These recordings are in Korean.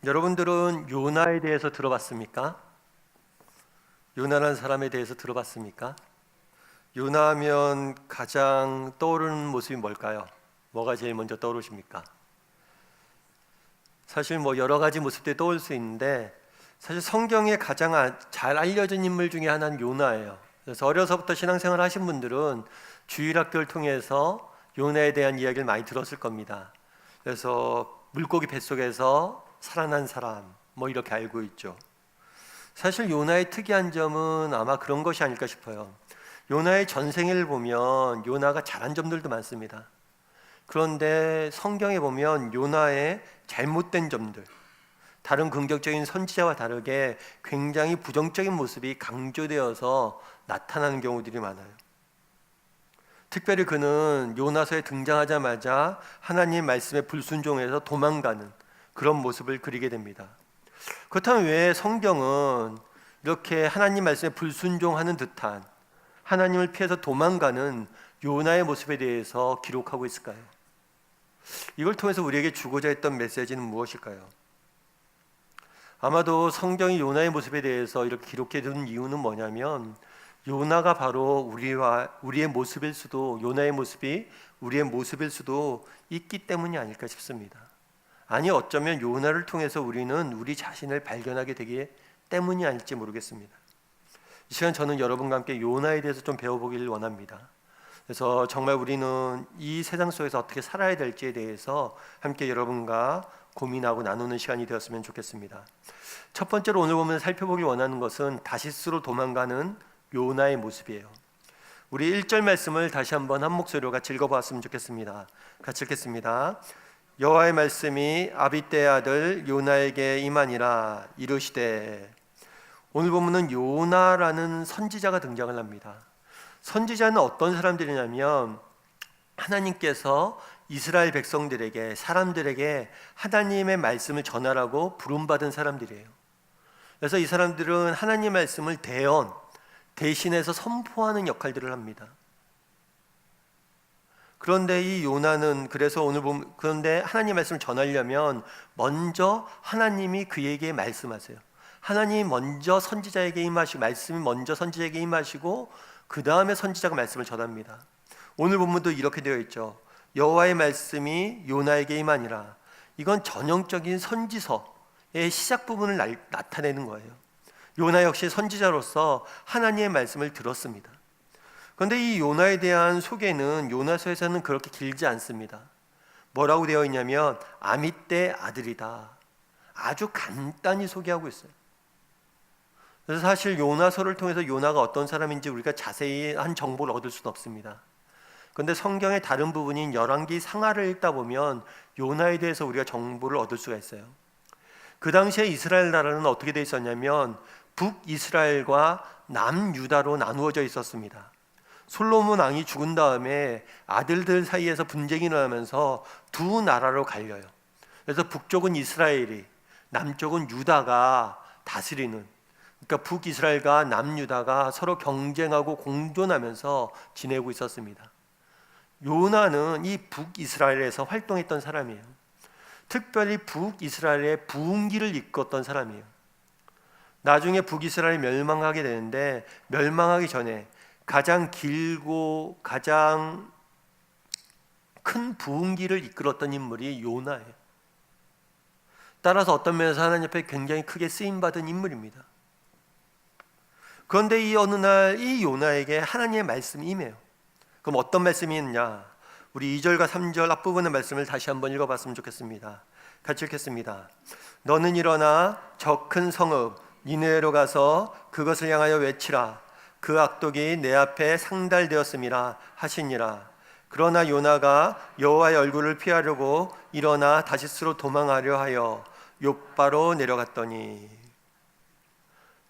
여러분들은 요나에 대해서 들어봤습니까? 요나라는 사람에 대해서 들어봤습니까? 요나하면 가장 떠오르는 모습이 뭘까요? 뭐가 제일 먼저 떠오르십니까? 사실 여러 가지 모습들이 떠올 수 있는데 사실 성경에 가장 잘 알려진 인물 중에 하나는 요나예요. 그래서 어려서부터 신앙생활 하신 분들은 주일학교를 통해서 요나에 대한 이야기를 많이 들었을 겁니다. 그래서 물고기 뱃속에서 살아난 사람 이렇게 알고 있죠. 사실 요나의 특이한 점은 아마 그런 것이 아닐까 싶어요. 요나의 전생을 보면 요나가 잘한 점들도 많습니다. 그런데 성경에 보면 요나의 잘못된 점들, 다른 긍정적인 선지자와 다르게 굉장히 부정적인 모습이 강조되어서 나타나는 경우들이 많아요. 특별히 그는 요나서에 등장하자마자 하나님 말씀에 불순종해서 도망가는 그런 모습을 그리게 됩니다. 그렇다면 왜 성경은 이렇게 하나님 말씀에 불순종하는 듯한, 하나님을 피해서 도망가는 요나의 모습에 대해서 기록하고 있을까요? 이걸 통해서 우리에게 주고자 했던 메시지는 무엇일까요? 아마도 성경이 요나의 모습에 대해서 이렇게 기록해 둔 이유는 뭐냐면, 요나가 바로 우리의 모습일 수도, 요나의 모습이 우리의 모습일 수도 있기 때문이 아닐까 싶습니다. 아니, 어쩌면 요나를 통해서 우리는 우리 자신을 발견하게 되기 때문이 아닐지 모르겠습니다. 이 시간 저는 여러분과 함께 요나에 대해서 좀 배워보기를 원합니다. 그래서 정말 우리는 이 세상 속에서 어떻게 살아야 될지에 대해서 함께 여러분과 고민하고 나누는 시간이 되었으면 좋겠습니다. 첫 번째로 오늘 보면 살펴보기 원하는 것은 다시스로 도망가는 요나의 모습이에요. 우리 1절 말씀을 다시 한번 한 목소리로 같이 읽어보았으면 좋겠습니다. 같이 읽겠습니다. 여호와의 말씀이 아비떼의 아들 요나에게 임하니라 이르시되. 오늘 보면은 요나라는 선지자가 등장을 합니다. 선지자는 어떤 사람들이냐면 하나님께서 이스라엘 백성들에게, 사람들에게 하나님의 말씀을 전하라고 부름받은 사람들이에요. 그래서 이 사람들은 하나님의 말씀을 대신해서 선포하는 역할들을 합니다. 그런데 이 요나는 그런데 하나님 말씀을 전하려면 먼저 하나님이 그에게 말씀하세요. 하나님이 먼저 선지자에게 임하시고, 말씀이 먼저 선지자에게 임하시고 그 다음에 선지자가 말씀을 전합니다. 오늘 본문도 이렇게 되어 있죠. 여호와의 말씀이 요나에게 임하니라. 이건 전형적인 선지서의 시작 부분을 나타내는 거예요. 요나 역시 선지자로서 하나님의 말씀을 들었습니다. 그런데 이 요나에 대한 소개는 요나서에서는 그렇게 길지 않습니다. 뭐라고 되어 있냐면 아미떼 아들이다. 아주 간단히 소개하고 있어요. 그래서 사실 요나서를 통해서 요나가 어떤 사람인지 우리가 자세한 정보를 얻을 수는 없습니다. 그런데 성경의 다른 부분인 열왕기 상하를 읽다 보면 요나에 대해서 우리가 정보를 얻을 수가 있어요. 그 당시에 이스라엘 나라는 어떻게 되어 있었냐면 북이스라엘과 남유다로 나누어져 있었습니다. 솔로몬 왕이 죽은 다음에 아들들 사이에서 분쟁이 일어나면서 두 나라로 갈려요. 그래서 북쪽은 이스라엘이, 남쪽은 유다가 다스리는, 그러니까 북이스라엘과 남유다가 서로 경쟁하고 공존하면서 지내고 있었습니다. 요나는 이 북이스라엘에서 활동했던 사람이에요. 특별히 북이스라엘의 부흥기를 이끌었던 사람이에요. 나중에 북이스라엘이 멸망하게 되는데 멸망하기 전에 가장 길고 가장 큰 부흥기를 이끌었던 인물이 요나예요. 따라서 어떤 면에서 하나님 앞에 굉장히 크게 쓰임받은 인물입니다. 그런데 이 어느 날 이 요나에게 하나님의 말씀이 임해요. 그럼 어떤 말씀이 있느냐? 우리 2절과 3절 앞부분의 말씀을 다시 한번 읽어봤으면 좋겠습니다. 같이 읽겠습니다. 너는 일어나 저 큰 성읍 니느웨로 가서 그것을 향하여 외치라. 그 악독이 내 앞에 상달되었음이라 하시니라. 그러나 요나가 여호와의 얼굴을 피하려고 일어나 다시스로 도망하려 하여 욥바로 내려갔더니.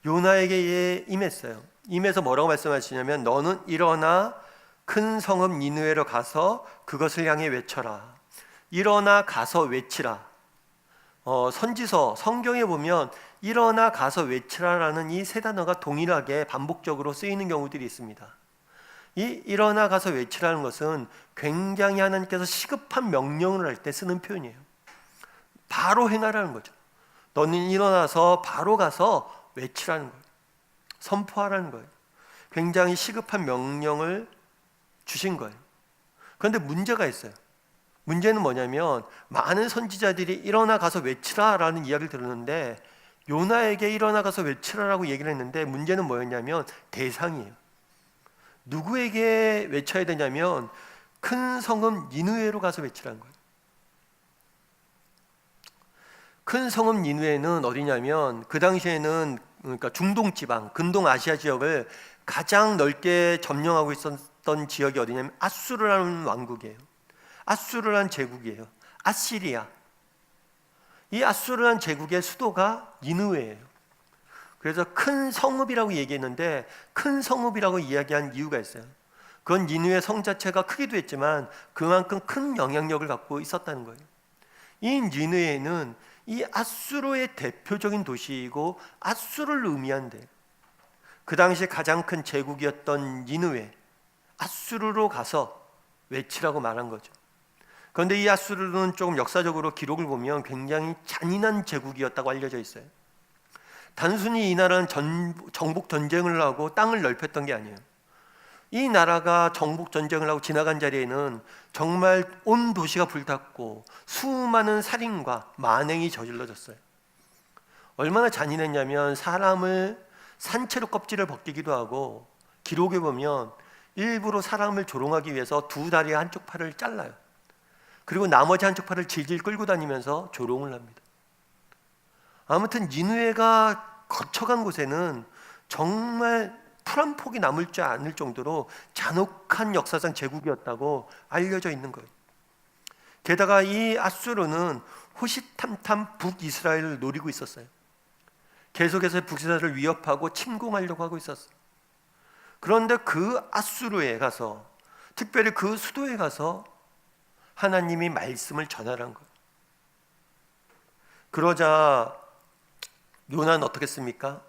요나에게 임했어요. 임해서 뭐라고 말씀하시냐면 너는 일어나 큰 성읍 니느웨로 가서 그것을 향해 외쳐라. 일어나 가서 외치라. 선지서 성경에 보면 일어나 가서 외치라라는 이 세 단어가 동일하게 반복적으로 쓰이는 경우들이 있습니다. 이 일어나 가서 외치라는 것은 굉장히 하나님께서 시급한 명령을 할 때 쓰는 표현이에요. 바로 행하라는 거죠. 너는 일어나서 바로 가서 외치라는 거예요. 선포하라는 거예요. 굉장히 시급한 명령을 주신 거예요. 그런데 문제가 있어요. 문제는 뭐냐면 많은 선지자들이 일어나 가서 외치라라는 이야기를 들었는데 요나에게 일어나 가서 외치라라고 얘기를 했는데 문제는 뭐였냐면 대상이에요. 누구에게 외쳐야 되냐면 큰 성읍 니느웨로 가서 외치라는 거예요. 큰 성읍 니느웨는 어디냐면 그 당시에는 그러니까 중동 지방, 근동 아시아 지역을 가장 넓게 점령하고 있었던 지역이 어디냐면 아수르라는 왕국이에요. 아수르라는 제국이에요. 아시리아. 이 아수르라는 제국의 수도가 니느웨예요. 그래서 큰 성읍이라고 얘기했는데 큰 성읍이라고 이야기한 이유가 있어요. 그건 니느웨 성 자체가 크기도 했지만 그만큼 큰 영향력을 갖고 있었다는 거예요. 이 니느웨는 이 아수르의 대표적인 도시이고 아수르를 의미한대. 그 당시 가장 큰 제국이었던 니느웨, 아수르로 가서 외치라고 말한 거죠. 그런데 이 아수르는 조금 역사적으로 기록을 보면 굉장히 잔인한 제국이었다고 알려져 있어요. 단순히 이 나라는 정복 전쟁을 하고 땅을 넓혔던 게 아니에요. 이 나라가 정복 전쟁을 하고 지나간 자리에는 정말 온 도시가 불탔고 수많은 살인과 만행이 저질러졌어요. 얼마나 잔인했냐면 사람을 산채로 껍질을 벗기기도 하고 기록에 보면 일부러 사람을 조롱하기 위해서 두 다리의 한쪽 팔을 잘라요. 그리고 나머지 한쪽 팔을 질질 끌고 다니면서 조롱을 합니다. 아무튼 니느웨가 거쳐간 곳에는 정말 풀 한 폭이 남을 줄 않을 정도로 잔혹한 역사상 제국이었다고 알려져 있는 거예요. 게다가 이 아수르는 호시탐탐 북이스라엘을 노리고 있었어요. 계속해서 북이스라엘을 위협하고 침공하려고 하고 있었어요. 그런데 그 아수르에 가서, 특별히 그 수도에 가서 하나님이 말씀을 전하라는 거예요. 그러자 요나는 어떻게 했습니까?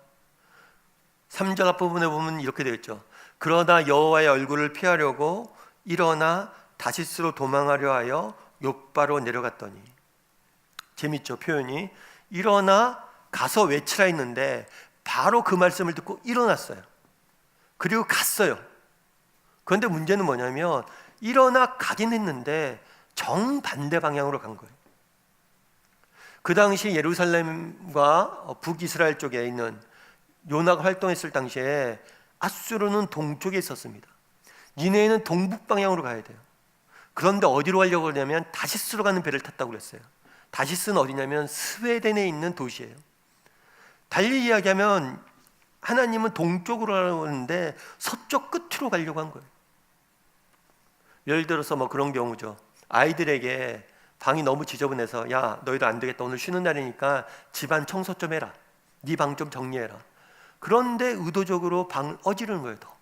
3절 앞부분에 보면 이렇게 되어 있죠. 그러나 여호와의 얼굴을 피하려고 일어나 다시스로 도망하려 하여 욥바로 내려갔더니. 재밌죠, 표현이. 일어나 가서 외치라 했는데 바로 그 말씀을 듣고 일어났어요. 그리고 갔어요. 그런데 문제는 뭐냐면 일어나 가긴 했는데 정반대 방향으로 간 거예요. 그 당시 예루살렘과 북이스라엘 쪽에 있는 요나가 활동했을 당시에 아수르는 동쪽에 있었습니다. 니네는 동북 방향으로 가야 돼요. 그런데 어디로 가려고 하냐면 다시스로 가는 배를 탔다고 그랬어요. 다시스는 어디냐면 스웨덴에 있는 도시예요. 달리 이야기하면 하나님은 동쪽으로 가려고 하는데 서쪽 끝으로 가려고 한 거예요. 예를 들어서 뭐 그런 경우죠. 아이들에게 방이 너무 지저분해서 야 너희들 안 되겠다, 오늘 쉬는 날이니까 집안 청소 좀 해라, 네 방 좀 정리해라. 그런데 의도적으로 방을 어지르는 거예요. 더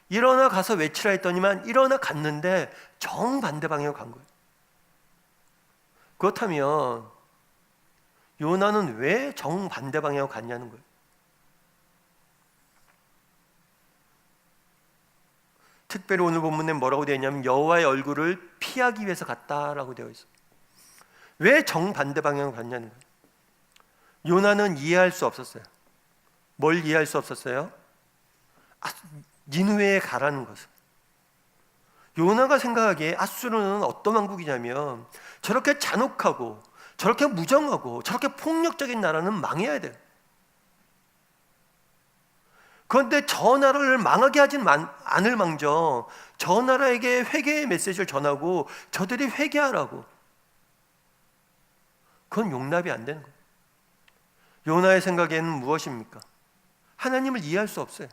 일어나 가서 외치라 했더니만 일어나 갔는데 정반대 방향으로 간 거예요. 그렇다면 요나는 왜 정반대 방향으로 갔냐는 거예요. 특별히 오늘 본문에 뭐라고 되어 있냐면 여호와의 얼굴을 피하기 위해서 갔다라고 되어 있어요. 왜 정반대 방향으로 갔냐는 거예요. 요나는 이해할 수 없었어요. 뭘 이해할 수 없었어요? 니느웨에 가라는 것을. 요나가 생각하기에 아수르는 어떤 왕국이냐면 저렇게 잔혹하고 저렇게 무정하고 저렇게 폭력적인 나라는 망해야 돼요. 그런데 저 나라를 망하게 하진 않을 망정 저 나라에게 회개의 메시지를 전하고 저들이 회개하라고. 그건 용납이 안 되는 거예요. 요나의 생각에는 무엇입니까? 하나님을 이해할 수 없어요.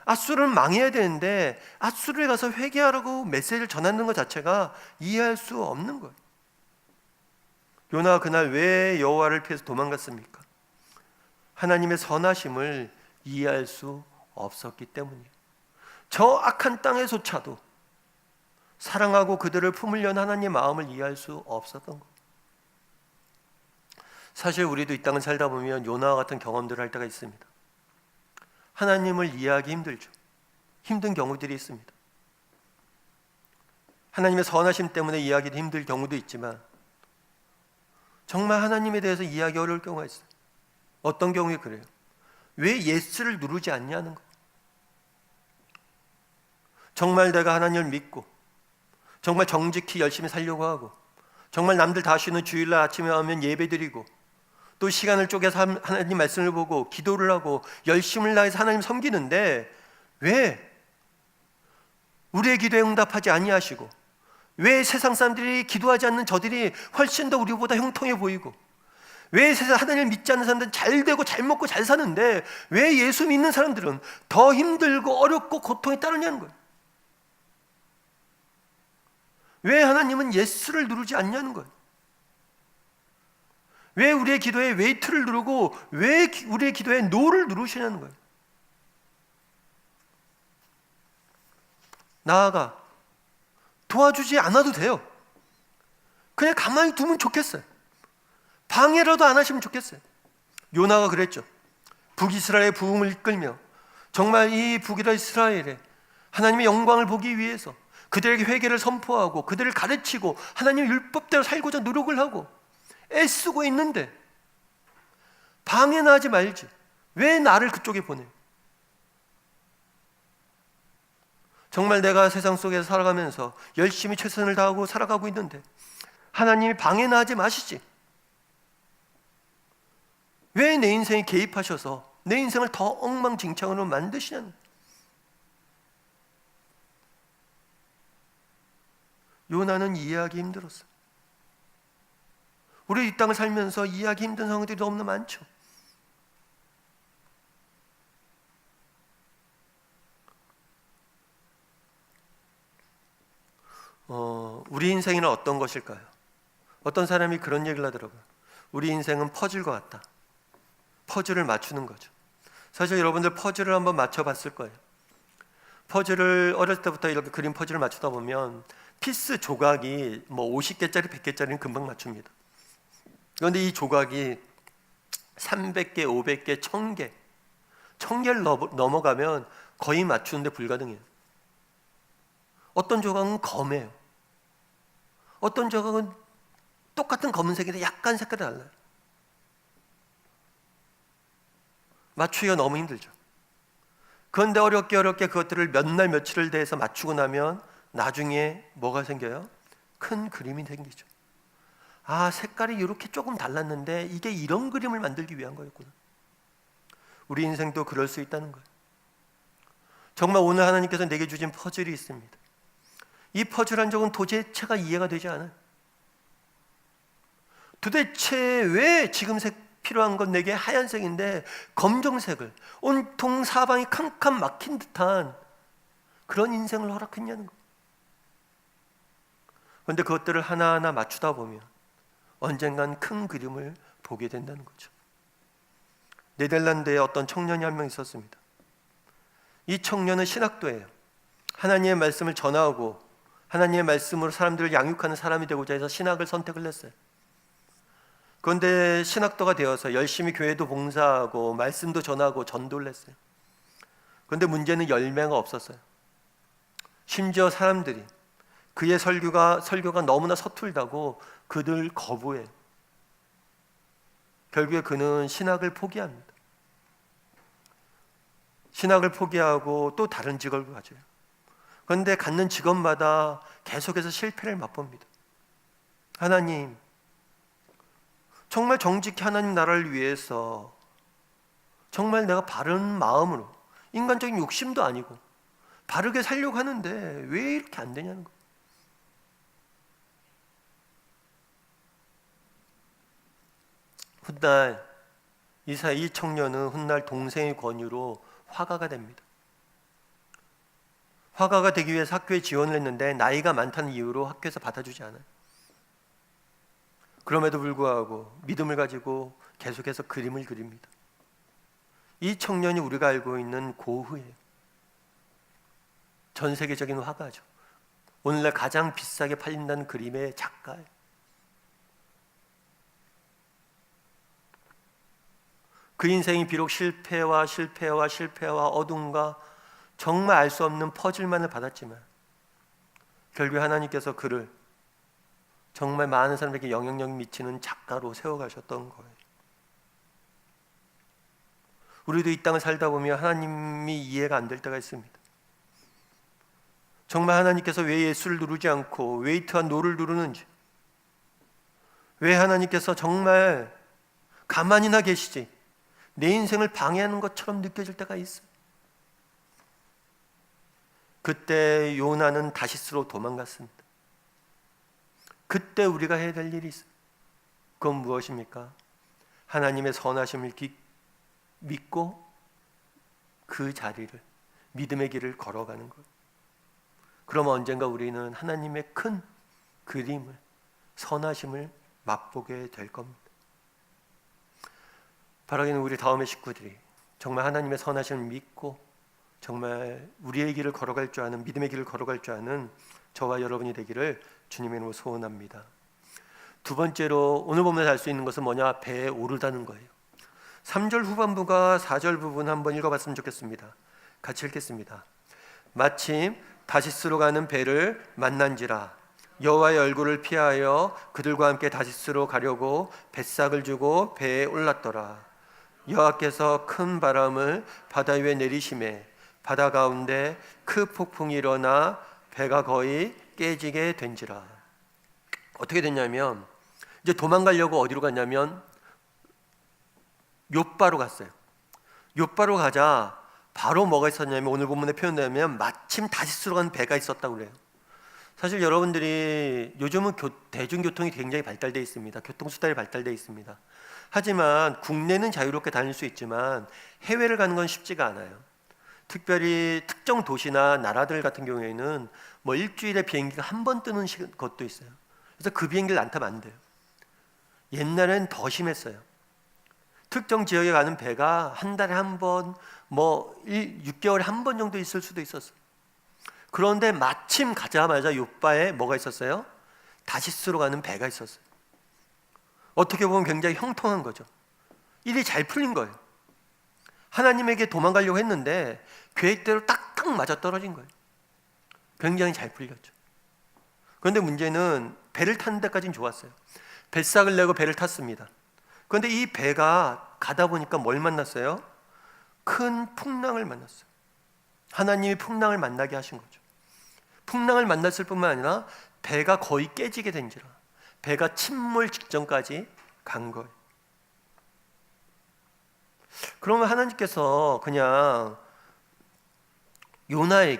아수르는 망해야 되는데 아수르에 가서 회개하라고 메시지를 전하는 것 자체가 이해할 수 없는 거예요. 요나가 그날 왜 여호와를 피해서 도망갔습니까? 하나님의 선하심을 이해할 수 없었기 때문이에요. 저 악한 땅에조차도 사랑하고 그들을 품으려는 하나님의 마음을 이해할 수 없었던 거예요. 사실 우리도 이 땅을 살다 보면 요나와 같은 경험들을 할 때가 있습니다. 하나님을 이해하기 힘들죠. 힘든 경우들이 있습니다. 하나님의 선하심 때문에 이해하기도 힘들 경우도 있지만 정말 하나님에 대해서 이해하기 어려울 경우가 있어요. 어떤 경우에 그래요? 왜 예스를 누르지 않냐는 거. 정말 내가 하나님을 믿고 정말 정직히 열심히 살려고 하고 정말 남들 다 쉬는 주일날 아침에 오면 예배드리고 또 시간을 쪼개서 하나님 말씀을 보고 기도를 하고 열심을 다해서 하나님 섬기는데 왜 우리의 기도에 응답하지 아니하시고 왜 세상 사람들이 기도하지 않는 저들이 훨씬 더 우리보다 형통해 보이고 왜 세상 하나님을 믿지 않는 사람들은 잘 되고 잘 먹고 잘 사는데 왜 예수 믿는 사람들은 더 힘들고 어렵고 고통에 따르냐는 거예요. 왜 하나님은 예스를 누르지 않냐는 거예요. 왜 우리의 기도에 웨이트를 누르고 왜 우리의 기도에 노를 누르시냐는 거예요. 나아가 도와주지 않아도 돼요. 그냥 가만히 두면 좋겠어요. 방해라도 안 하시면 좋겠어요. 요나가 그랬죠. 북이스라엘의 부흥을 이끌며 정말 이 북이스라엘에 하나님의 영광을 보기 위해서 그들에게 회개를 선포하고 그들을 가르치고 하나님의 율법대로 살고자 노력을 하고 애쓰고 있는데 방해나 하지 말지. 왜 나를 그쪽에 보내? 정말 내가 세상 속에서 살아가면서 열심히 최선을 다하고 살아가고 있는데 하나님이 방해나 하지 마시지. 왜 내 인생에 개입하셔서 내 인생을 더 엉망진창으로 만드시냐는. 요나는 이해하기 힘들었어요. 우리 이 땅을 살면서 이해하기 힘든 상황들이 너무나 많죠. 우리 인생에는 어떤 것일까요? 어떤 사람이 그런 얘기를 하더라고요. 우리 인생은 퍼즐과 같다. 퍼즐을 맞추는 거죠. 사실 여러분들 퍼즐을 한번 맞춰봤을 거예요. 퍼즐을 어렸을 때부터 이렇게 그림 퍼즐을 맞추다 보면 피스 조각이 뭐 50개짜리 100개짜리는 금방 맞춥니다. 그런데 이 조각이 300개, 500개, 1000개 1000개를 넘어가면 거의 맞추는데 불가능해요. 어떤 조각은 검해요. 어떤 조각은 똑같은 검은색인데 약간 색깔이 달라요. 맞추기가 너무 힘들죠. 그런데 어렵게 그것들을 몇 날 며칠을 대해서 맞추고 나면 나중에 뭐가 생겨요? 큰 그림이 생기죠. 아, 색깔이 이렇게 조금 달랐는데 이게 이런 그림을 만들기 위한 거였구나. 우리 인생도 그럴 수 있다는 거예요. 정말 오늘 하나님께서 내게 주신 퍼즐이 있습니다. 이 퍼즐 한 적은 도대체가 이해가 되지 않아요. 도대체 왜 지금 색 필요한 건 내게 하얀색인데 검정색을 온통 사방이 캄캄 막힌 듯한 그런 인생을 허락했냐는 거예요. 그런데 그것들을 하나하나 맞추다 보면 언젠간 큰 그림을 보게 된다는 거죠. 네덜란드에 어떤 청년이 한 명 있었습니다. 이 청년은 신학도예요. 하나님의 말씀을 전하고 하나님의 말씀으로 사람들을 양육하는 사람이 되고자 해서 신학을 선택을 했어요. 그런데 신학도가 되어서 열심히 교회도 봉사하고 말씀도 전하고 전도를 했어요. 그런데 문제는 열매가 없었어요. 심지어 사람들이 그의 설교가 너무나 서툴다고 그들 거부해요. 결국에 그는 신학을 포기합니다. 신학을 포기하고 또 다른 직업을 가져요. 그런데 갖는 직업마다 계속해서 실패를 맛봅니다. 하나님, 정말 정직히 하나님 나라를 위해서 정말 내가 바른 마음으로 인간적인 욕심도 아니고 바르게 살려고 하는데 왜 이렇게 안 되냐는 거예요. 훗날 이 청년은 훗날 동생의 권유로 화가가 됩니다. 화가가 되기 위해서 학교에 지원을 했는데 나이가 많다는 이유로 학교에서 받아주지 않아요. 그럼에도 불구하고 믿음을 가지고 계속해서 그림을 그립니다. 이 청년이 우리가 알고 있는 고흐예요. 전 세계적인 화가죠. 오늘날 가장 비싸게 팔린다는 그림의 작가예요. 그 인생이 비록 실패와 어둠과 정말 알 수 없는 퍼즐만을 받았지만 결국에 하나님께서 그를 정말 많은 사람에게 영향력 미치는 작가로 세워가셨던 거예요. 우리도 이 땅을 살다 보면 하나님이 이해가 안 될 때가 있습니다. 정말 하나님께서 왜 예수를 누르지 않고 웨이트한 노를 누르는지, 왜 하나님께서 정말 가만히나 계시지 내 인생을 방해하는 것처럼 느껴질 때가 있어요. 그때 요나는 다시스로 도망갔습니다. 그때 우리가 해야 될 일이 있어요. 그건 무엇입니까? 하나님의 선하심을 믿고 그 자리를, 믿음의 길을 걸어가는 것. 그럼 언젠가 우리는 하나님의 큰 그림을, 선하심을 맛보게 될 겁니다. 바라기는 우리 다음의 식구들이 정말 하나님의 선하심을 믿고 정말 우리의 길을 걸어갈 줄 아는, 믿음의 길을 걸어갈 줄 아는 저와 여러분이 되기를 주님의 이름으로 소원합니다. 두 번째로 오늘 보면서 알 수 있는 것은 뭐냐? 배에 오르다는 거예요. 3절 후반부가 4절 부분 한번 읽어봤으면 좋겠습니다. 같이 읽겠습니다. 마침 다시스로 가는 배를 만난지라 여호와의 얼굴을 피하여 그들과 함께 다시스로 가려고 뱃삭을 주고 배에 올랐더라. 여호와께서 큰 바람을 바다 위에 내리시매 바다 가운데 큰 폭풍이 일어나 배가 거의 깨지게 된지라. 어떻게 됐냐면 이제 도망가려고 어디로 갔냐면 욥바로 갔어요. 욥바로 가자 바로 뭐가 있었냐면 오늘 본문에 표현되면 마침 다시스로 간 배가 있었다고 그래요. 사실 여러분들이 요즘은 대중교통이 굉장히 발달되어 있습니다. 교통수단이 발달되어 있습니다. 하지만 국내는 자유롭게 다닐 수 있지만 해외를 가는 건 쉽지가 않아요. 특별히 특정 도시나 나라들 같은 경우에는 뭐 일주일에 비행기가 한 번 뜨는 것도 있어요. 그래서 그 비행기를 안 타면 안 돼요. 옛날엔 더 심했어요. 특정 지역에 가는 배가 한 달에 한 번, 6개월에 한 번 정도 있을 수도 있었어요. 그런데 마침 가자마자 욥바에 뭐가 있었어요? 다시스로 가는 배가 있었어요. 어떻게 보면 굉장히 형통한 거죠. 일이 잘 풀린 거예요. 하나님에게 도망가려고 했는데 계획대로 딱딱 맞아떨어진 거예요. 굉장히 잘 풀렸죠. 그런데 문제는 배를 타는 데까지는 좋았어요. 뱃삭을 내고 배를 탔습니다. 그런데 이 배가 가다 보니까 뭘 만났어요? 큰 풍랑을 만났어요. 하나님이 풍랑을 만나게 하신 거죠. 풍랑을 만났을 뿐만 아니라 배가 거의 깨지게 된지라 배가 침몰 직전까지 간 거예요. 그러면 하나님께서 그냥 요나가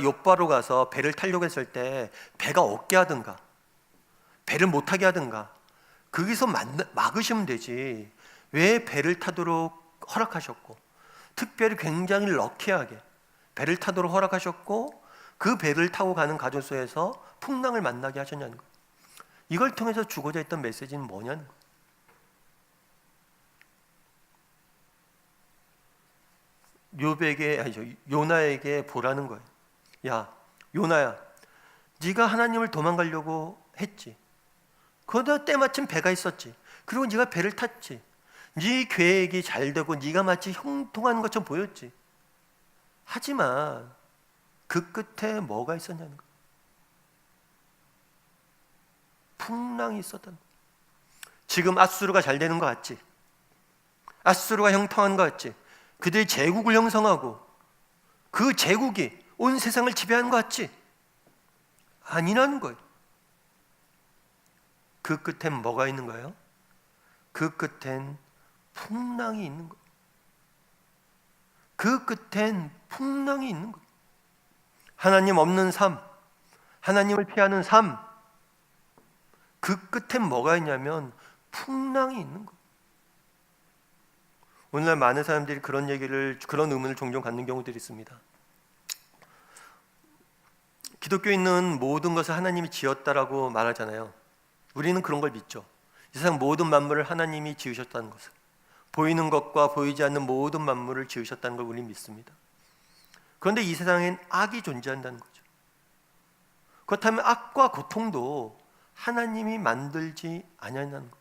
욥바로 가서 배를 타려고 했을 때 배가 없게 하든가 배를 못 타게 하든가 거기서 막으시면 되지. 왜 배를 타도록 허락하셨고 특별히 굉장히 럭키하게 배를 타도록 허락하셨고 그 배를 타고 가는 가족 속에서 풍랑을 만나게 하셨냐는 거예요. 이걸 통해서 주고자 했던 메시지는 뭐냐는 거예요. 요나에게 보라는 거예요. 야, 요나야, 네가 하나님을 도망가려고 했지. 그러다 때마침 배가 있었지. 그리고 네가 배를 탔지. 네 계획이 잘 되고 네가 마치 형통하는 것처럼 보였지. 하지만 그 끝에 뭐가 있었냐는 거예요. 풍랑이 있었다는 거예요. 지금 아수르가 잘 되는 것 같지? 아수르가 형통한 것 같지? 그들이 제국을 형성하고 그 제국이 온 세상을 지배하는 것 같지? 아니라는 거예요. 그 끝엔 뭐가 있는 거예요? 그 끝엔 풍랑이 있는 거예요. 그 끝엔 풍랑이 있는 거예요. 하나님 없는 삶, 하나님을 피하는 삶, 그 끝엔 뭐가 있냐면 풍랑이 있는 거예요. 오늘날 많은 사람들이 그런 의문을 종종 갖는 경우들이 있습니다. 기독교인은 모든 것을 하나님이 지었다라고 말하잖아요. 우리는 그런 걸 믿죠. 이 세상 모든 만물을 하나님이 지으셨다는 것을, 보이는 것과 보이지 않는 모든 만물을 지으셨다는 걸 우리는 믿습니다. 그런데 이 세상엔 악이 존재한다는 거죠. 그렇다면 악과 고통도 하나님이 만들지 아니하는 것.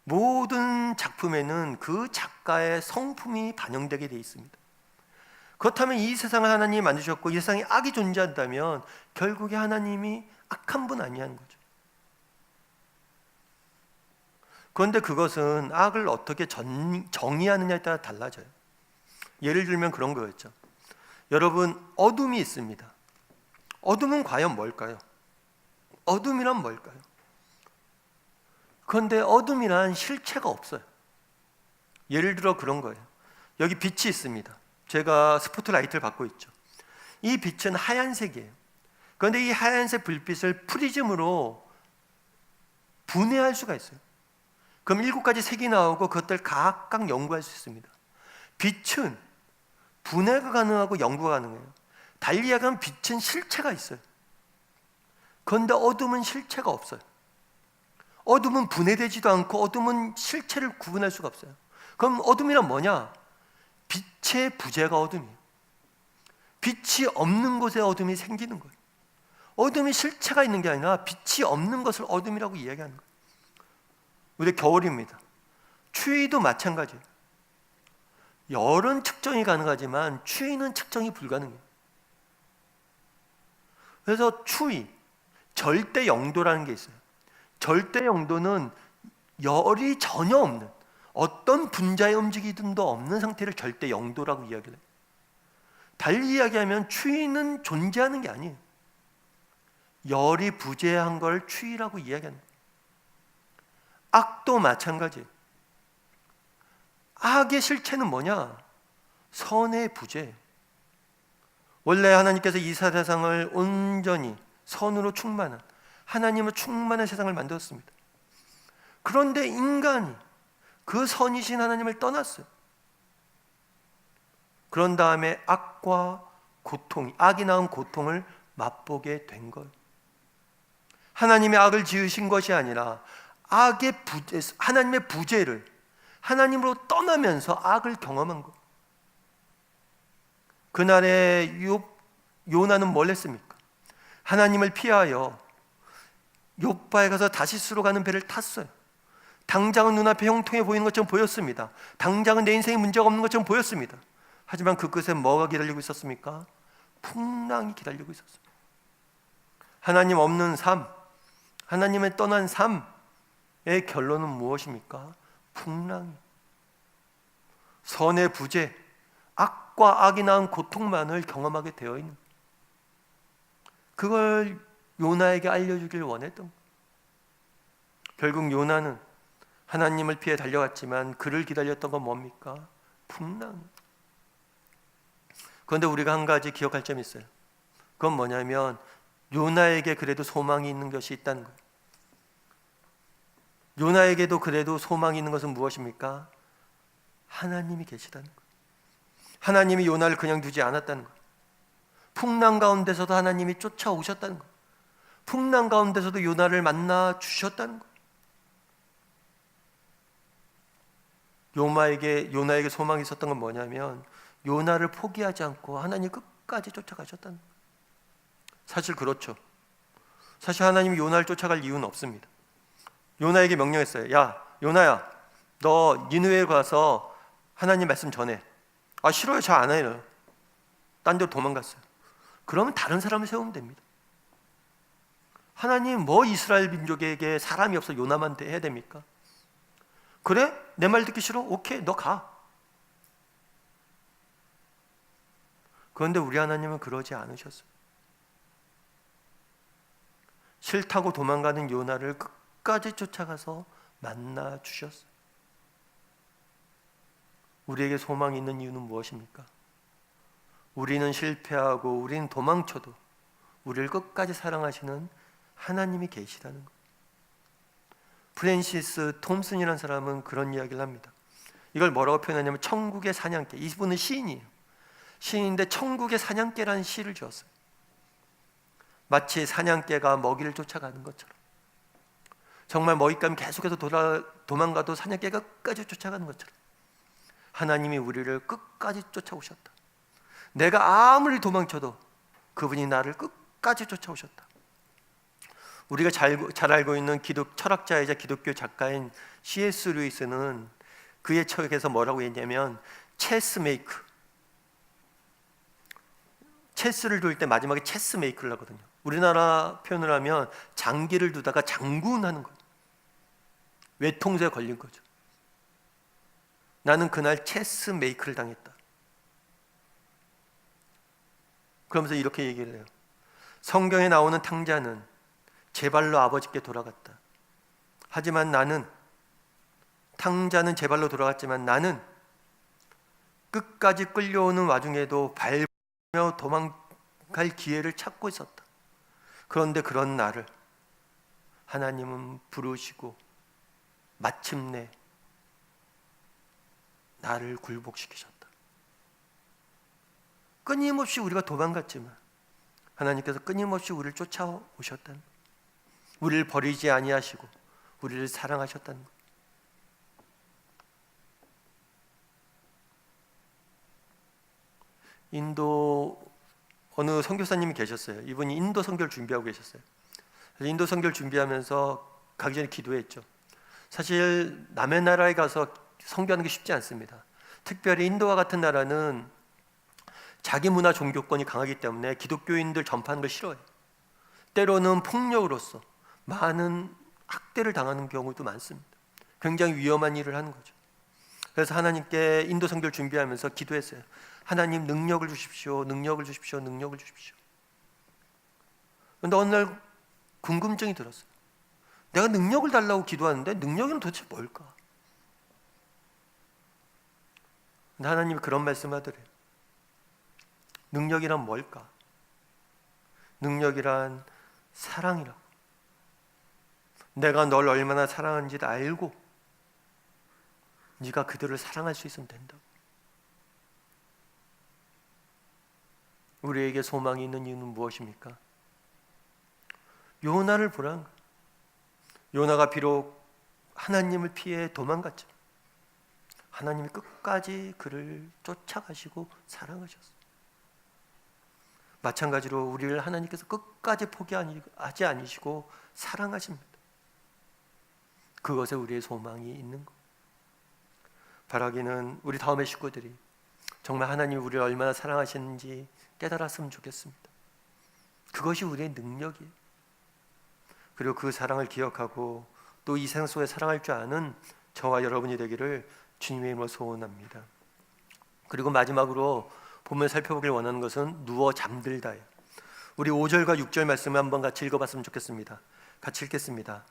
모든 작품에는 그 작가의 성품이 반영되게 되어 있습니다. 그렇다면 이 세상을 하나님이 만드셨고 이 세상에 악이 존재한다면 결국에 하나님이 악한 분 아니냐는 거죠. 그런데 그것은 악을 어떻게 정의하느냐에 따라 달라져요. 예를 들면 그런 거였죠. 여러분, 어둠이 있습니다. 어둠은 과연 뭘까요? 어둠이란 뭘까요? 그런데 어둠이란 실체가 없어요. 예를 들어 그런 거예요. 여기 빛이 있습니다. 제가 스포트라이트를 받고 있죠. 이 빛은 하얀색이에요. 그런데 이 하얀색 불빛을 프리즘으로 분해할 수가 있어요. 그럼 7가지 색이 나오고 그것들 각각 연구할 수 있습니다. 빛은 분해가 가능하고 연구가 가능해요. 달리 이야기하면 빛은 실체가 있어요. 그런데 어둠은 실체가 없어요. 어둠은 분해되지도 않고 어둠은 실체를 구분할 수가 없어요. 그럼 어둠이란 뭐냐? 빛의 부재가 어둠이에요. 빛이 없는 곳에 어둠이 생기는 거예요. 어둠이 실체가 있는 게 아니라 빛이 없는 것을 어둠이라고 이야기하는 거예요. 우리 겨울입니다. 추위도 마찬가지예요. 열은 측정이 가능하지만 추위는 측정이 불가능해요. 그래서 추위, 절대 영도라는 게 있어요. 절대 영도는 열이 전혀 없는, 어떤 분자의 움직임도 없는 상태를 절대 영도라고 이야기를 해요. 달리 이야기하면 추위는 존재하는 게 아니에요. 열이 부재한 걸 추위라고 이야기하는 거예요. 악도 마찬가지예요. 악의 실체는 뭐냐? 선의 부재예요. 원래 하나님께서 이 세상을 온전히 선으로 충만한, 하나님으로 충만한 세상을 만들었습니다. 그런데 인간이 그 선이신 하나님을 떠났어요. 그런 다음에 악과 고통, 악이 낳은 고통을 맛보게 된 거예요. 하나님의 악을 지으신 것이 아니라 악의 부재, 하나님의 부재를 하나님으로 떠나면서 악을 경험한 거예요. 그날에 요나는 뭘 했습니까? 하나님을 피하여 욥바에 가서 다시스로 가는 배를 탔어요. 당장은 눈앞에 형통해 보이는 것처럼 보였습니다. 당장은 내 인생에 문제가 없는 것처럼 보였습니다. 하지만 그 끝에 뭐가 기다리고 있었습니까? 풍랑이 기다리고 있었어요. 하나님 없는 삶, 하나님을 떠난 삶의 결론은 무엇입니까? 풍랑이. 선의 부재, 악과 악이 낳은 고통만을 경험하게 되어 있는, 그걸 요나에게 알려주길 원했던 거예요. 결국 요나는 하나님을 피해 달려갔지만 그를 기다렸던 건 뭡니까? 풍랑. 그런데 우리가 한 가지 기억할 점이 있어요. 그건 뭐냐면 요나에게 그래도 소망이 있는 것이 있다는 거예요. 요나에게도 그래도 소망이 있는 것은 무엇입니까? 하나님이 계시다는 거예요. 하나님이 요나를 그냥 두지 않았다는 거예요. 풍랑 가운데서도 하나님이 쫓아오셨다는 거예요. 풍랑 가운데서도 요나를 만나 주셨다는 거예요. 요나에게 소망이 있었던 건 뭐냐면 요나를 포기하지 않고 하나님 끝까지 쫓아가셨다는 거예요. 사실 그렇죠. 사실 하나님이 요나를 쫓아갈 이유는 없습니다. 요나에게 명령했어요. 야, 요나야, 너 니느웨에 가서 하나님 말씀 전해. 아, 싫어요. 잘 안 해요. 딴 데로 도망갔어요. 그러면 다른 사람을 세우면 됩니다. 하나님 뭐 이스라엘 민족에게 사람이 없어 요나만 해야 됩니까? 그래? 내 말 듣기 싫어? 오케이, 너 가. 그런데 우리 하나님은 그러지 않으셨어요. 싫다고 도망가는 요나를 끝까지 쫓아가서 만나 주셨어요. 우리에게 소망이 있는 이유는 무엇입니까? 우리는 실패하고 우리는 도망쳐도 우리를 끝까지 사랑하시는 하나님이 계시다는 것. 프랜시스 톰슨이라는 사람은 그런 이야기를 합니다. 이걸 뭐라고 표현하냐면 천국의 사냥개. 이분은 시인이에요. 시인인데 천국의 사냥개라는 시를 지었어요. 마치 사냥개가 먹이를 쫓아가는 것처럼, 정말 먹잇감이 계속해서 도망가도 사냥개가 끝까지 쫓아가는 것처럼 하나님이 우리를 끝까지 쫓아오셨다. 내가 아무리 도망쳐도 그분이 나를 끝까지 쫓아오셨다. 우리가 잘 알고 있는 철학자이자 기독교 작가인 C.S. 루이스는 그의 책에서 뭐라고 했냐면 체스메이크, 체스를 둘 때 마지막에 체스 메이크를 하거든요. 우리나라 표현을 하면 장기를 두다가 장군하는 거예요. 외통수에 걸린 거죠. 나는 그날 체스 메이크를 당했다. 그러면서 이렇게 얘기를 해요. 성경에 나오는 탕자는 제 발로 아버지께 돌아갔다. 하지만 나는, 탕자는 제 발로 돌아갔지만 나는 끝까지 끌려오는 와중에도 밟으며 도망갈 기회를 찾고 있었다. 그런데 그런 나를 하나님은 부르시고 마침내 나를 굴복시키셨다. 끊임없이 우리가 도망갔지만 하나님께서 끊임없이 우리를 쫓아오셨다는 거예요. 우리를 버리지 아니하시고 우리를 사랑하셨다는 거예요. 인도 어느 선교사님이 계셨어요. 이분이 인도 선교를 준비하고 계셨어요. 그래서 인도 선교를 준비하면서 가기 전에 기도했죠. 사실 남의 나라에 가서 선교하는 게 쉽지 않습니다. 특별히 인도와 같은 나라는 자기 문화 종교권이 강하기 때문에 기독교인들 전파하는 걸 싫어해요. 때로는 폭력으로서 많은 학대를 당하는 경우도 많습니다. 굉장히 위험한 일을 하는 거죠. 그래서 하나님께 인도 선교를 준비하면서 기도했어요. 하나님 능력을 주십시오. 능력을 주십시오. 능력을 주십시오. 그런데 어느 날 궁금증이 들었어요. 내가 능력을 달라고 기도하는데 능력은 도대체 뭘까? 근데 하나님이 그런 말씀을 하더래요. 능력이란 뭘까? 능력이란 사랑이라고. 내가 널 얼마나 사랑하는지를 알고 네가 그들을 사랑할 수 있으면 된다고. 우리에게 소망이 있는 이유는 무엇입니까? 요나를 보란 거예요. 요나가 비록 하나님을 피해 도망갔죠. 하나님이 끝까지 그를 쫓아가시고 사랑하셨어요. 마찬가지로 우리를 하나님께서 끝까지 포기하지 않으시고 사랑하십니다. 그것에 우리의 소망이 있는 것. 바라기는 우리 다음의 식구들이 정말 하나님이 우리를 얼마나 사랑하시는지 깨달았으면 좋겠습니다. 그것이 우리의 능력이에요. 그리고 그 사랑을 기억하고 또 이 세상 속에 사랑할 줄 아는 저와 여러분이 되기를 주님의 이름으로 소원합니다. 그리고 마지막으로 보면 살펴보길 원하는 것은 누워 잠들다예요. 우리 5절과 6절 말씀을 한번 같이 읽어봤으면 좋겠습니다. 같이 읽겠습니다.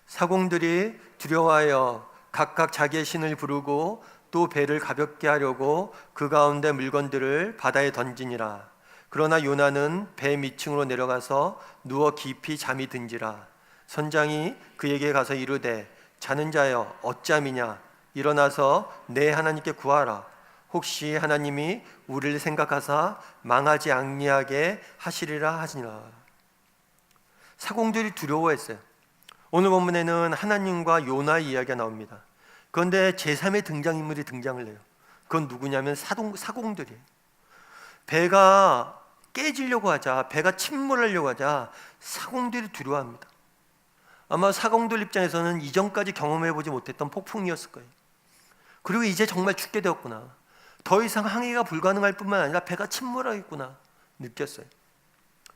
사공들이 두려워하여 각각 자기의 신을 부르고 또 배를 가볍게 하려고 그 가운데 물건들을 바다에 던지니라. 그러나 요나는 배 밑층으로 내려가서 누워 깊이 잠이 든지라. 선장이 그에게 가서 이르되 자는 자여 어찌함이냐. 일어나서 내 하나님께 구하라. 혹시 하나님이 우리를 생각하사 망하지 아니하게 하시리라 하시니라. 사공들이 두려워했어요. 오늘 본문에는 하나님과 요나의 이야기가 나옵니다. 그런데 제3의 등장인물이 등장을 해요. 그건 누구냐면 사공들이에요. 배가 깨지려고 하자, 배가 침몰하려고 하자 사공들이 두려워합니다. 아마 사공들 입장에서는 이전까지 경험해보지 못했던 폭풍이었을 거예요. 그리고 이제 정말 죽게 되었구나. 더 이상 항해가 불가능할 뿐만 아니라 배가 침몰하겠구나 느꼈어요.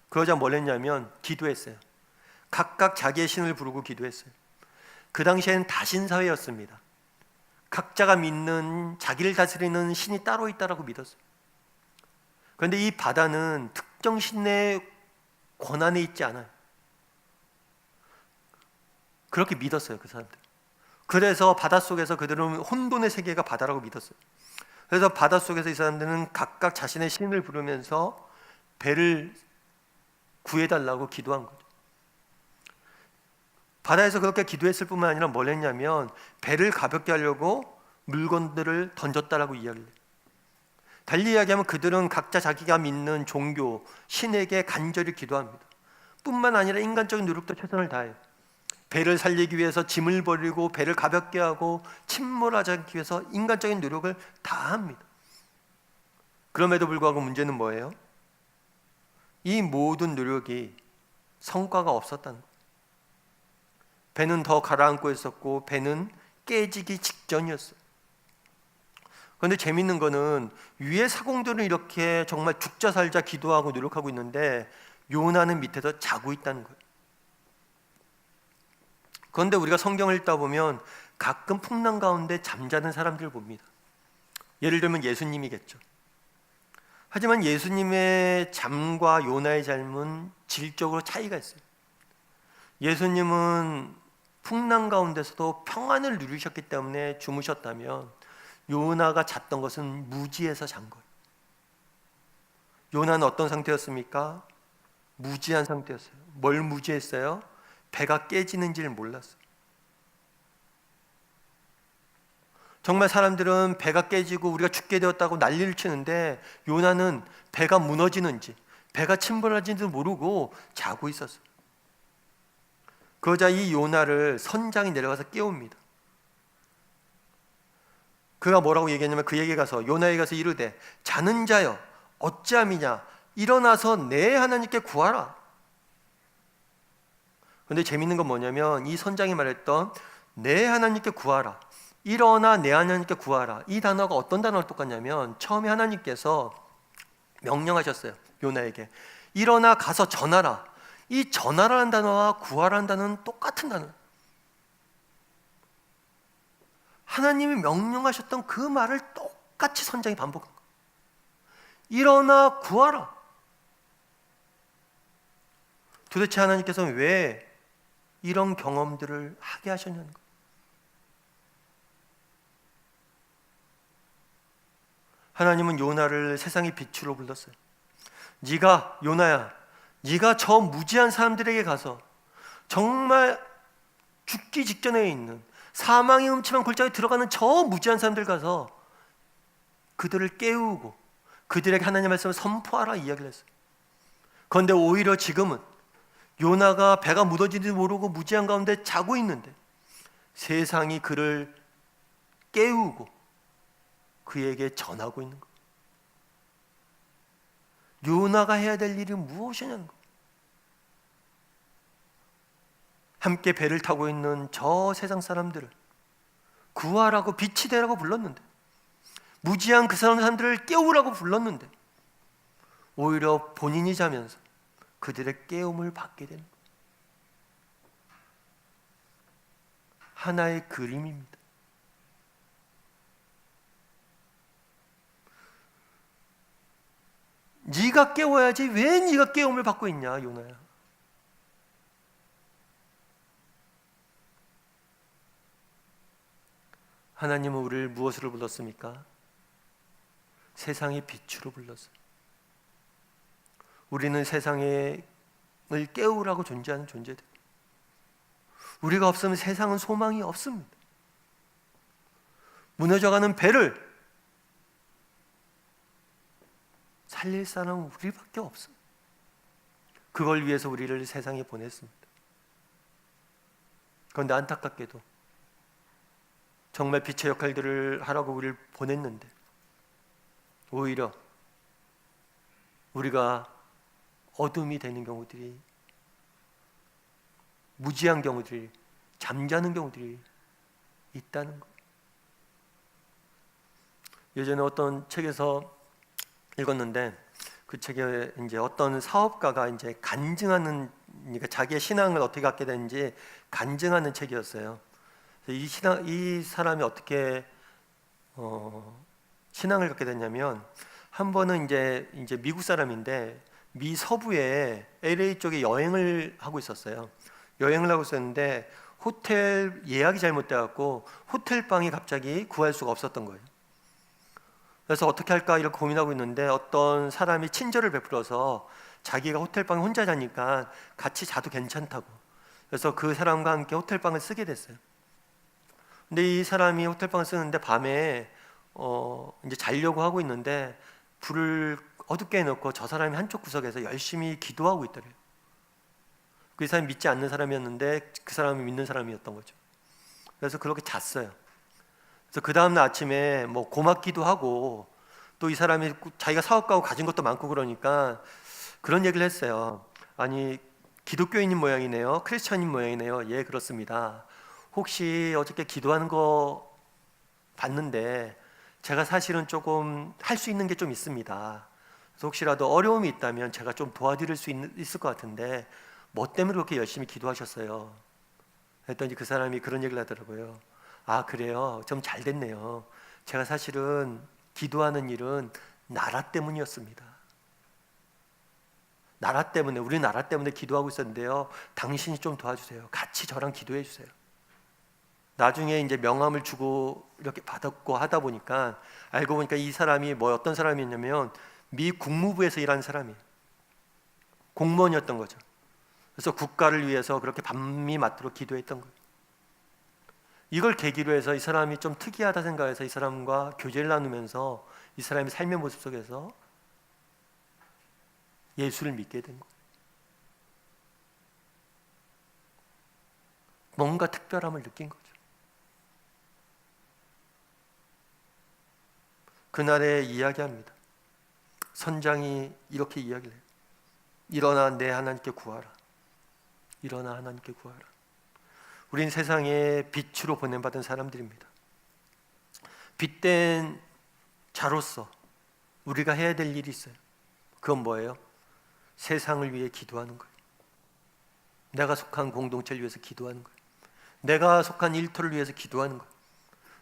그러자 뭘 했냐면 기도했어요. 각각 자기의 신을 부르고 기도했어요. 그 당시에는 다신사회였습니다. 각자가 믿는 자기를 다스리는 신이 따로 있다라고 믿었어요. 그런데 이 바다는 특정 신의 권한에 있지 않아요. 그렇게 믿었어요, 그 사람들. 그래서 바닷속에서 그들은 혼돈의 세계가 바다라고 믿었어요. 그래서 바닷속에서 이 사람들은 각각 자신의 신을 부르면서 배를 구해달라고 기도한 거죠. 바다에서 그렇게 기도했을 뿐만 아니라 뭘 했냐면 배를 가볍게 하려고 물건들을 던졌다라고 이야기를 해요. 달리 이야기하면 그들은 각자 자기가 믿는 종교, 신에게 간절히 기도합니다. 뿐만 아니라 인간적인 노력도 최선을 다해요. 배를 살리기 위해서 짐을 버리고 배를 가볍게 하고 침몰하지 않기 위해서 인간적인 노력을 다합니다. 그럼에도 불구하고 문제는 뭐예요? 이 모든 노력이 성과가 없었다는 거예요. 배는 더 가라앉고 있었고 배는 깨지기 직전이었어요. 그런데 재밌는 거는 위에 사공들은 이렇게 정말 죽자 살자 기도하고 노력하고 있는데 요나는 밑에서 자고 있다는 거예요. 그런데 우리가 성경을 읽다 보면 가끔 풍랑 가운데 잠자는 사람들을 봅니다. 예를 들면 예수님이겠죠. 하지만 예수님의 잠과 요나의 잠은 질적으로 차이가 있어요. 예수님은 풍랑 가운데서도 평안을 누리셨기 때문에 주무셨다면 요나가 잤던 것은 무지에서 잔 거예요. 요나는 어떤 상태였습니까? 무지한 상태였어요. 뭘 무지했어요? 배가 깨지는지를 몰랐어요. 정말 사람들은 배가 깨지고 우리가 죽게 되었다고 난리를 치는데 요나는 배가 무너지는지 배가 침몰하지도 모르고 자고 있었어요. 그러자 이 요나를 선장이 내려가서 깨웁니다. 그가 뭐라고 얘기했냐면 그에게 가서 요나에게 가서 이르되 자는 자여 어찌함이냐 일어나서 내 하나님께 구하라. 그런데 재밌는 건 뭐냐면 이 선장이 말했던 내 하나님께 구하라, 일어나 내 하나님께 구하라, 이 단어가 어떤 단어를 똑같냐면 처음에 하나님께서 명령하셨어요. 요나에게 일어나 가서 전하라. 이 전하라는 단어와 구하라는 단어는 똑같은 단어예요. 하나님이 명령하셨던 그 말을 똑같이 선장이 반복한 거예요. 일어나 구하라. 도대체 하나님께서는 왜 이런 경험들을 하게 하셨냐는 거예요. 하나님은 요나를 세상의 빛으로 불렀어요. 네가 요나야, 네가 저 무지한 사람들에게 가서 정말 죽기 직전에 있는 사망의 음침한 골짜기에 들어가는 저 무지한 사람들 가서 그들을 깨우고 그들에게 하나님의 말씀을 선포하라 이야기를 했어요. 그런데 오히려 지금은 요나가 배가 무너지지도 모르고 무지한 가운데 자고 있는데 세상이 그를 깨우고 그에게 전하고 있는 거예요. 요나가 해야 될 일이 무엇이냐는 거예요. 함께 배를 타고 있는 저 세상 사람들을 구하라고 빛이 되라고 불렀는데, 무지한 그 사람들을 깨우라고 불렀는데 오히려 본인이 자면서 그들의 깨움을 받게 되는 거예요. 하나의 그림입니다. 네가 깨워야지 왜 네가 깨움을 받고 있냐 요나야. 하나님은 우리를 무엇으로 불렀습니까? 세상의 빛으로 불렀어요. 우리는 세상을 깨우라고 존재하는 존재들. 우리가 없으면 세상은 소망이 없습니다. 무너져가는 배를 살릴 사람은 우리밖에 없습니다. 그걸 위해서 우리를 세상에 보냈습니다. 그런데 안타깝게도 정말 빛의 역할들을 하라고 우리를 보냈는데 오히려 우리가 어둠이 되는 경우들이, 무지한 경우들이, 잠자는 경우들이 있다는 것. 예전에 어떤 책에서 읽었는데 그 책에 이제 어떤 사업가가 이제 간증하는, 그러니까 자기의 신앙을 어떻게 갖게 되는지 간증하는 책이었어요. 이 사람이 어떻게 신앙을 갖게 됐냐면, 한 번은 이제 미국 사람인데 미 서부에 LA 쪽에 여행을 하고 있었어요. 여행을 하고 있었는데 호텔 예약이 잘못돼 갖고 호텔 방이 갑자기 구할 수가 없었던 거예요. 그래서 어떻게 할까 이렇게 고민하고 있는데 어떤 사람이 친절을 베풀어서 자기가 호텔방에 혼자 자니까 같이 자도 괜찮다고, 그래서 그 사람과 함께 호텔방을 쓰게 됐어요. 근데 이 사람이 호텔방을 쓰는데 밤에 이제 자려고 하고 있는데 불을 어둡게 해놓고 저 사람이 한쪽 구석에서 열심히 기도하고 있더래요. 그 사람이 믿지 않는 사람이었는데 그 사람이 믿는 사람이었던 거죠. 그래서 그렇게 잤어요. 그래서 그 다음날 아침에 뭐 고맙기도 하고 또 이 사람이 자기가 사업가고 가진 것도 많고 그러니까 그런 얘기를 했어요. 아니, 기독교인인 모양이네요. 크리스천인 모양이네요. 예, 그렇습니다. 혹시 어저께 기도하는 거 봤는데 제가 사실은 조금 할 수 있는 게 좀 있습니다. 그래서 혹시라도 어려움이 있다면 제가 좀 도와드릴 수 있을 것 같은데 뭐 때문에 그렇게 열심히 기도하셨어요? 했더니 그 사람이 그런 얘기를 하더라고요. 아, 그래요? 좀 잘 됐네요. 제가 사실은 기도하는 일은 나라 때문이었습니다. 나라 때문에, 우리 나라 때문에 기도하고 있었는데요. 당신이 좀 도와주세요. 같이 저랑 기도해 주세요. 나중에 이제 명함을 주고 이렇게 받았고 하다 보니까 알고 보니까 이 사람이 뭐 어떤 사람이었냐면 미 국무부에서 일하는 사람이에요. 공무원이었던 거죠. 그래서 국가를 위해서 그렇게 밤이 맞도록 기도했던 거예요. 이걸 계기로 해서 이 사람이 좀 특이하다 생각해서 이 사람과 교제를 나누면서 이 사람의 삶의 모습 속에서 예수를 믿게 된 거예요. 뭔가 특별함을 느낀 거죠. 그날에 이야기합니다. 선장이 이렇게 이야기를 해요. 일어나 내 하나님께 구하라. 일어나 하나님께 구하라. 우린 세상에 빛으로 보냄받은 사람들입니다. 빛된 자로서 우리가 해야 될 일이 있어요. 그건 뭐예요? 세상을 위해 기도하는 거예요. 내가 속한 공동체를 위해서 기도하는 거예요. 내가 속한 일터를 위해서 기도하는 거예요.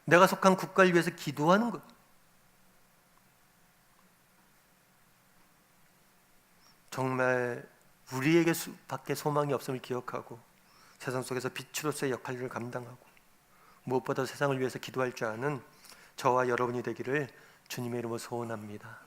내가 속한 국가를 위해서 기도하는 거예요. 정말 우리에게 밖에 소망이 없음을 기억하고 세상 속에서 빛으로서의 역할을 감당하고 무엇보다 세상을 위해서 기도할 줄 아는 저와 여러분이 되기를 주님의 이름으로 소원합니다.